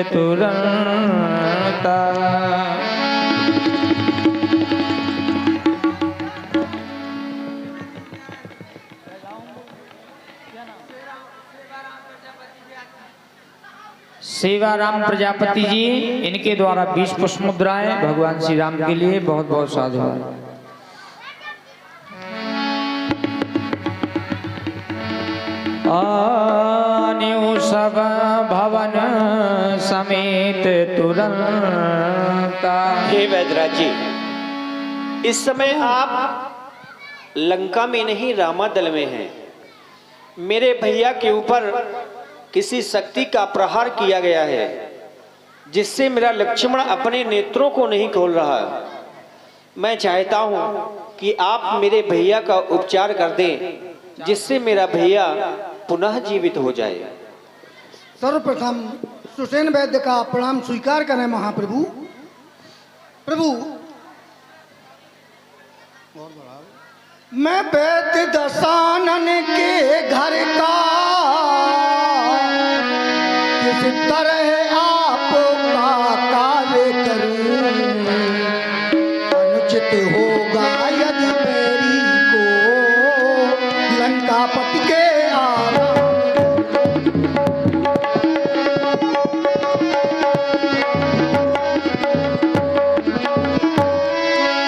तुरंता। सेवाराम प्रजापति जी, इनके द्वारा 20 पुष्प मुद्राएं भगवान श्री राम के लिए। बहुत बहुत साधुवाद। आन्यु सब भवन समेत तुरंता। हे वैदराज जी, इस समय आप लंका में नहीं रामादल में हैं। मेरे भैया के ऊपर किसी शक्ति का प्रहार किया गया है, जिससे मेरा लक्ष्मण अपने नेत्रों को नहीं खोल रहा। मैं चाहता हूं कि आप मेरे भैया का उपचार कर दें, जिससे मेरा भैया पुनः जीवित हो जाए। सर्वप्रथम सुसेन वैद्य का प्रणाम स्वीकार करें महाप्रभु। प्रभु, मैं वैद्य दशानन के घर का किस तरह आपका कार्य करूं। अनुचित होगा यदि मेरी को लंकापति के आराम।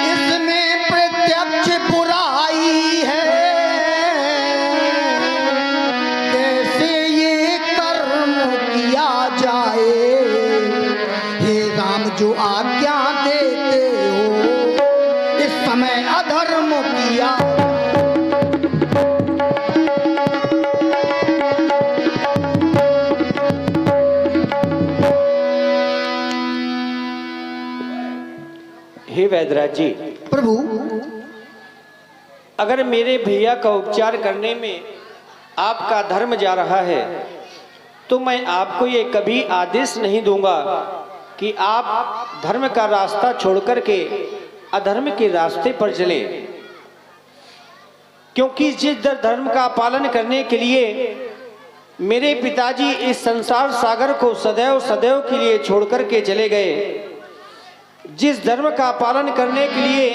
इसमें प्रत्यक्ष बुराई है, कैसे ये कर्म किया जाए। हे राम, जो आज्ञा देते हो, इस समय अधर्म किया। हे वैदराज जी, प्रभु, अगर मेरे भैया का उपचार करने में आपका धर्म जा रहा है, तो मैं आपको ये कभी आदेश नहीं दूंगा कि आप धर्म का रास्ता छोड़कर के अधर्म के रास्ते पर चले। क्योंकि जिस धर्म का पालन करने के लिए मेरे पिताजी इस संसार सागर को सदैव सदैव के लिए छोड़कर के चले गए, जिस धर्म का पालन करने के लिए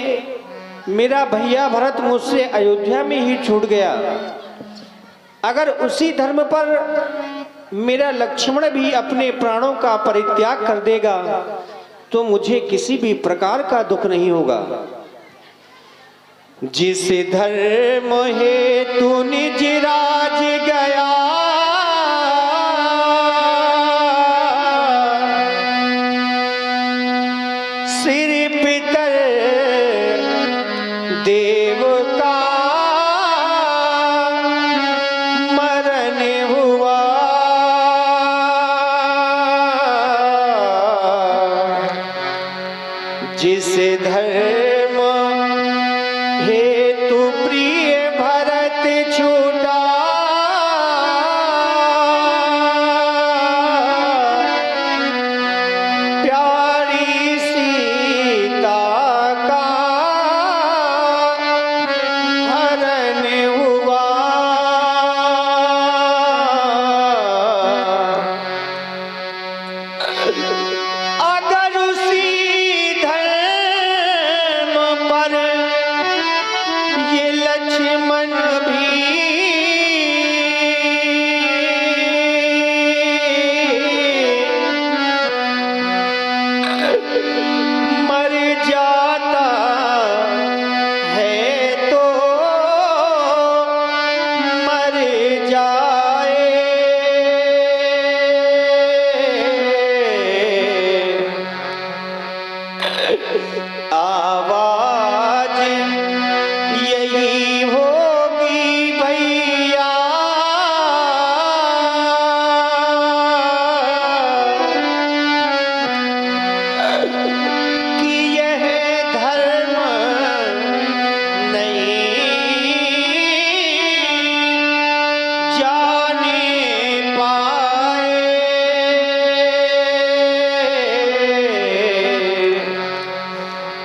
मेरा भैया भरत मुझसे अयोध्या में ही छूट गया, अगर उसी धर्म पर मेरा लक्ष्मण भी अपने प्राणों का परित्याग कर देगा, तो मुझे किसी भी प्रकार का दुख नहीं होगा। जिस धर्म हेतु निज राज गया, सिर पितर देव का मरण हुआ। जिस धर्म हेतु प्रिय भरत छूटा, आवाज यही होगी भैया, कि यह धर्म नहीं जाने पाए।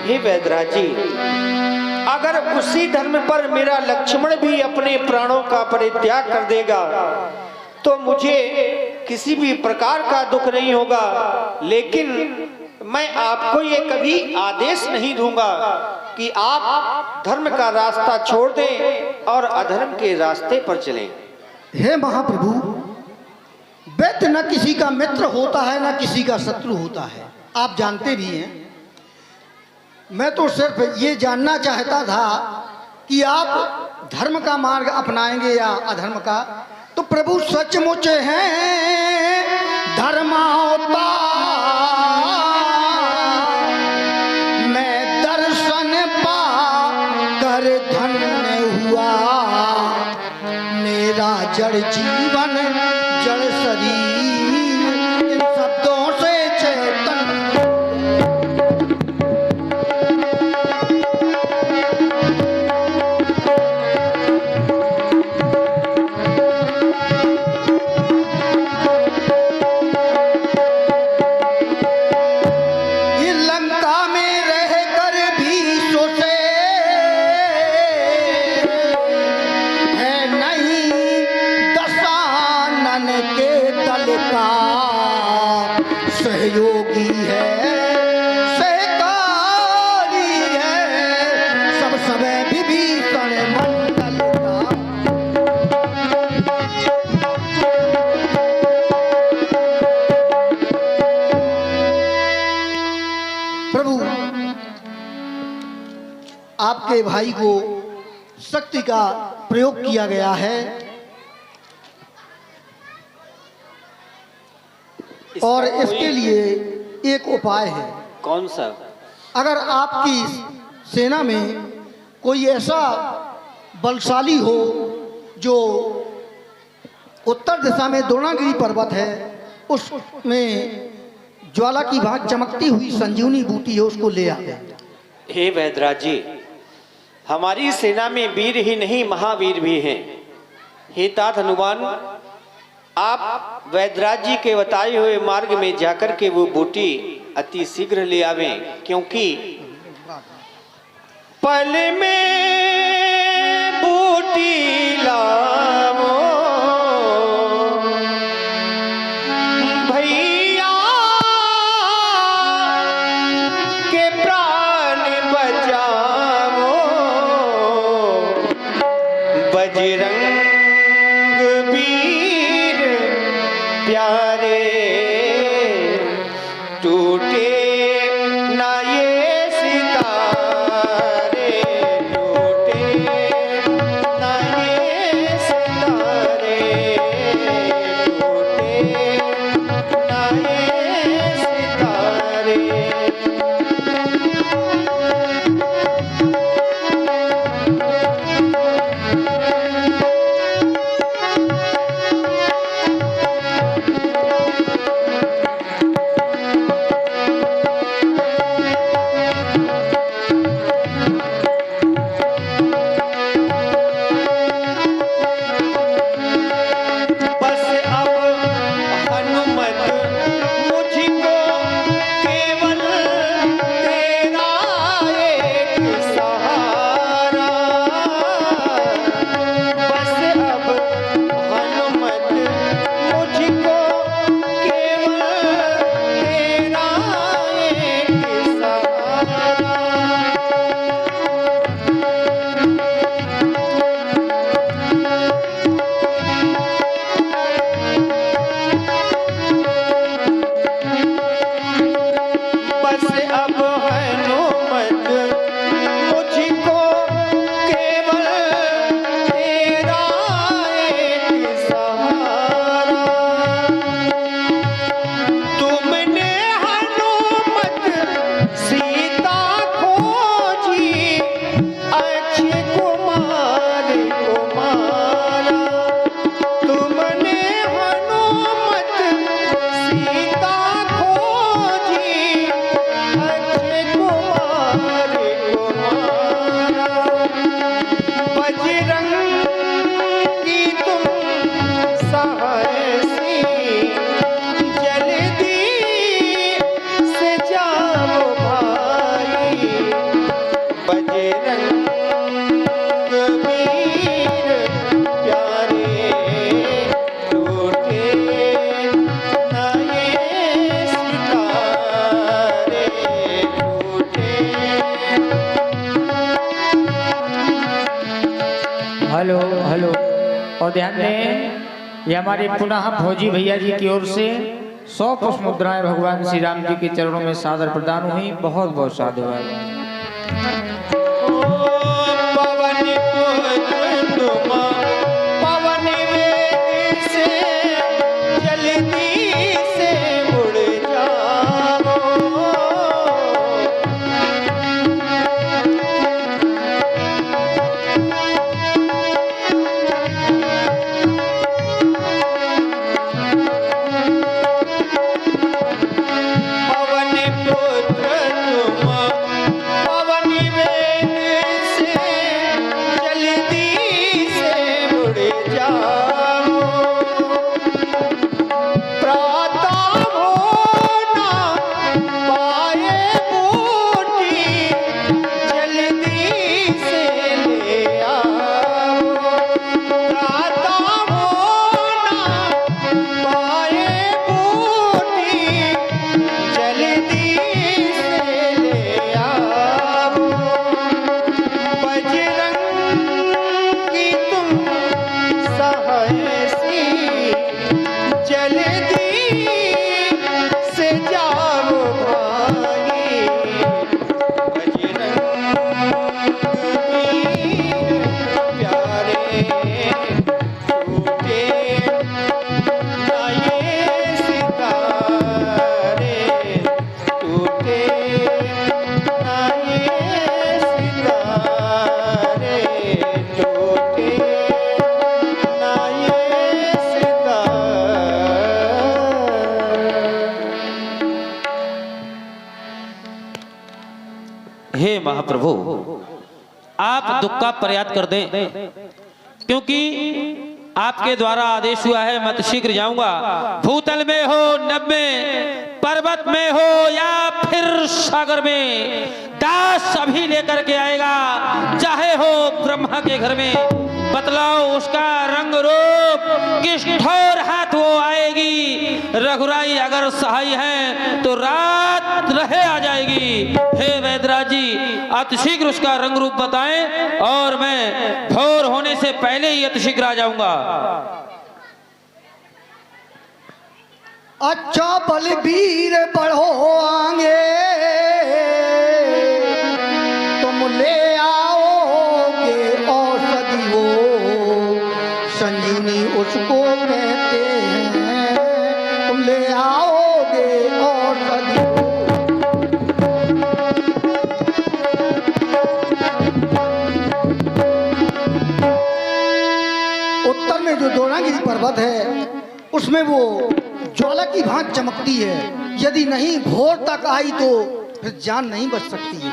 हे वैदराज जी, अगर उसी धर्म पर मेरा लक्ष्मण भी अपने प्राणों का परित्याग कर देगा, तो मुझे किसी भी प्रकार का दुख नहीं होगा, लेकिन मैं आपको ये कभी आदेश नहीं दूंगा कि आप धर्म का रास्ता छोड़ दें और अधर्म के रास्ते पर चलें। हे महाप्रभु, वैद्य न किसी का मित्र होता है न किसी का शत्रु होता है, आप जानते भी हैं। मैं तो सिर्फ ये जानना चाहता था कि आप धर्म का मार्ग अपनाएंगे या अधर्म का। तो प्रभु सचमुच हैं धर्मावतार, मैं दर्शन पा कर धन्य हुआ, मेरा जड़ जीवन जड़ शरीर इन शब्दों से चेतन। सहयोगी है, सहकारी है, सब समय विभीषण मंडल का। प्रभु, आपके भाई को शक्ति का प्रयोग किया गया है और इसके लिए एक उपाय है। कौन सा? अगर आपकी सेना में कोई ऐसा बलशाली हो जो उत्तर दिशा में द्रोणागिरी पर्वत है, उसमें ज्वाला की भांति चमकती हुई संजीवनी बूटी है, उसको ले आए। हे वैदराज जी, हमारी सेना में वीर ही नहीं महावीर भी हैं। हे तात हनुमान, आप वैदराज जी के बताए हुए मार्ग में जाकर के वो बूटी अति शीघ्र ले आवें, क्योंकि पल में बूटी लावो भैया के प्राण बचावो, बजरंग प्यारे टूटे ना ये सितारे, टूटे ना ये सितारे, टूटे ना ये सितारे। और ध्यान दें ये हमारे पुनः फौजी भैया जी की ओर से 100 पुष्प मुद्राएं भगवान श्री राम जी के चरणों में सादर प्रदान हुई। बहुत बहुत साधुवाद। हे महाप्रभु, आप दुख का प्रयास कर दें, क्योंकि आपके द्वारा आदेश हुआ है मैं तो शीघ्र जाऊंगा। भूतल में हो, नभ में, पर्वत में हो या फिर सागर में, दास अभी लेकर के आएगा। चाहे हो ब्रह्मा के घर में, बतलाओ उसका रंग रूप किस ठोर हाथ वो आएगी। रघुराई अगर सहाय है तो रात रहे आ जाएगी। हे वैद्यराज जी, अतिशीघ्र उसका रंग रूप बताएं और मैं भोर होने से पहले ही अतिशीघ्र आ जाऊंगा। अच्छा बलबीर बढ़ो आगे, तुम ले आओगे औषधि वो संजीवनी उसको कहते हैं। तुम ले आओगे औषधि। उत्तर में जो द्रोणागिरी पर्वत है उसमें वो ज्वाला की भांति चमकती है। यदि नहीं भोर तक आई तो फिर जान नहीं बच सकती है।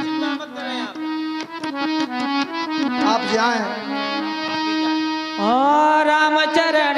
आप जाएं। रामचरण